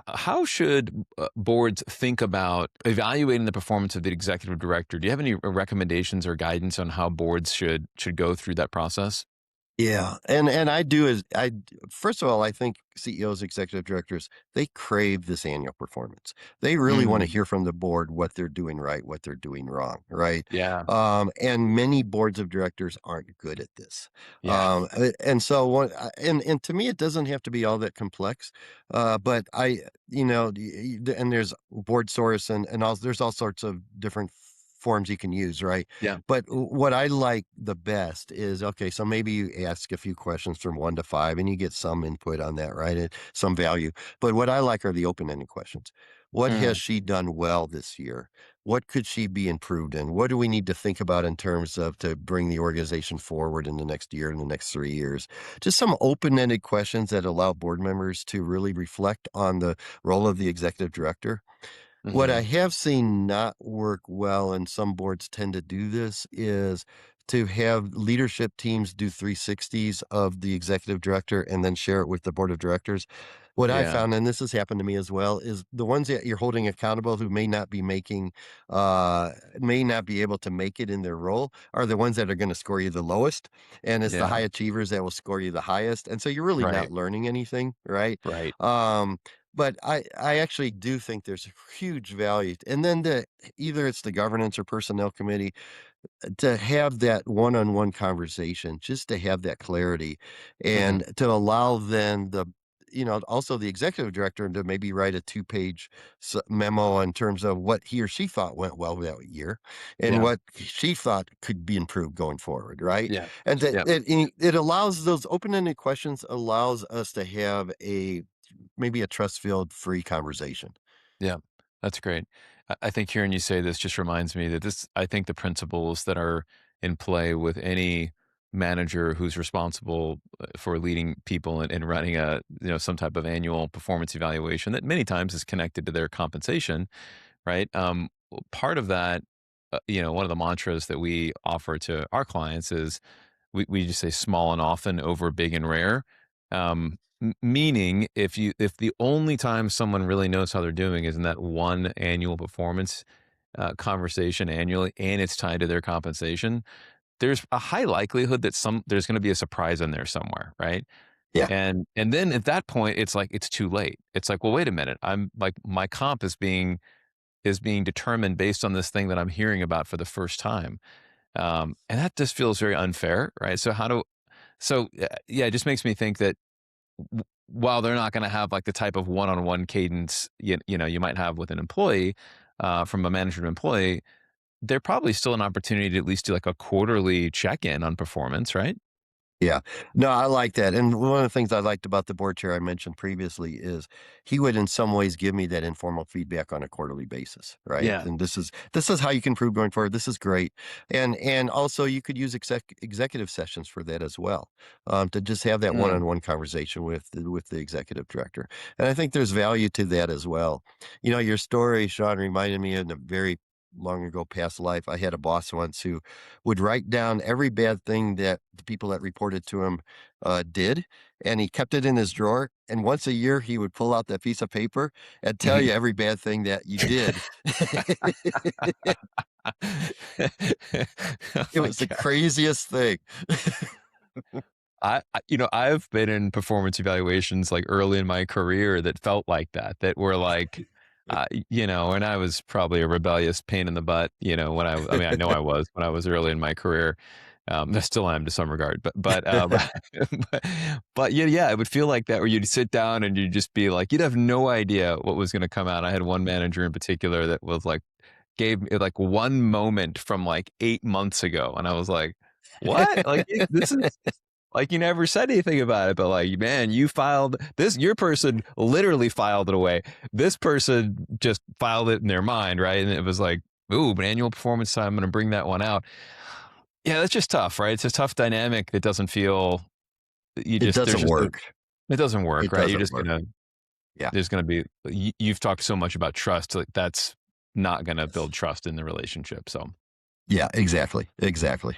how should boards think about evaluating the performance of the executive director? Do you have any recommendations or guidance on how boards should go through that process? Yeah, and I do is I first of all, I think CEOs, executive directors, they crave this annual performance. They really want to Mm, hear from the board what they're doing right, what they're doing wrong, right? yeah, And many boards of directors aren't good at this. yeah, And so and to me, it doesn't have to be all that complex. But and there's board source and all there's all sorts of different forms you can use, right? yeah. But what I like the best is, okay, so maybe you ask a few questions from 1 to 5 and you get some input on that, right? And some value. But what I like are the open-ended questions. What has Mm, she done well this year? What could she be improved in? What do we need to think about in terms of to bring the organization forward in the next year, in the next 3 years? Just some open-ended questions that allow board members to really reflect on the role of the executive director. What I hmm. have seen not work well, and some boards tend to do this, is to have leadership teams do 360s of the executive director and then share it with the board of directors. What I Yeah, found, and this has happened to me as well, is the ones that you're holding accountable who may not be able to make it in their role are the ones that are going to score you the lowest. And it's the yeah. high achievers that will score you the highest. And so you're really not Right, learning anything, right? right. Um, but I actually do think there's a huge value and then either it's the governance or personnel committee to have that one-on-one conversation, just to have that clarity Hmm. and to allow then also the executive director to maybe write a two-page memo in terms of what he or she thought went well that year and Yeah, what she thought could be improved going forward, right? yeah, And that yeah, it allows those open-ended questions allows us to have maybe a trust-filled free conversation. yeah. That's great. I think hearing you say this just reminds me that I think the principles that are in play with any manager who's responsible for leading people and running some type of annual performance evaluation that many times is connected to their compensation, right? Part of that, one of the mantras that we offer to our clients is we just say small and often over big and rare. Meaning if the only time someone really knows how they're doing is in that one annual performance conversation annually, and it's tied to their compensation, there's a high likelihood that there's going to be a surprise in there somewhere, right? Yeah. And then at that point, it's like it's too late. It's like, well, wait a minute. I'm like my comp is being determined based on this thing that I'm hearing about for the first time. And that just feels very unfair, right? Yeah, it just makes me think that while they're not going to have like the type of one-on-one cadence you might have with an employee from a manager to employee, they're probably still an opportunity to at least do like a quarterly check-in on performance, right? Yeah. No, I like that, and one of the things I liked about the board chair I mentioned previously is he would in some ways give me that informal feedback on a quarterly basis, right? Yeah. And this is how you can improve going forward. This is great. And also you could use executive sessions for that as well, to just have that Mm. one-on-one conversation with the executive director. And I think there's value to that as well. Your story, Sean, reminded me in a very long ago past life, I had a boss once who would write down every bad thing that the people that reported to him did, and he kept it in his drawer. And once a year, he would pull out that piece of paper and tell you every bad thing that you did. Oh It my was the god. craziest thing. I've been in performance evaluations like early in my career that felt like that were like, and I was probably a rebellious pain in the butt, I mean, I know I was when I was early in my career. I still am to some regard, but, but yeah, it would feel like that where you'd sit down and you'd just be like, you'd have no idea what was going to come out. I had one manager in particular that was like, gave me like one moment from like 8 months ago. And I was like, what? Like, this is like you never said anything about it, but like, man, you filed this, your person literally filed it away. This person just filed it in their mind, right? And it was like, ooh, but annual performance time, I'm going to bring that one out. Yeah, that's just tough, right? It's a tough dynamic that doesn't feel, It doesn't work. it doesn't work, It right? doesn't work. Yeah. There's going to be, you've talked so much about trust, like that's not going to build trust in the relationship. So, Yeah, exactly. Exactly.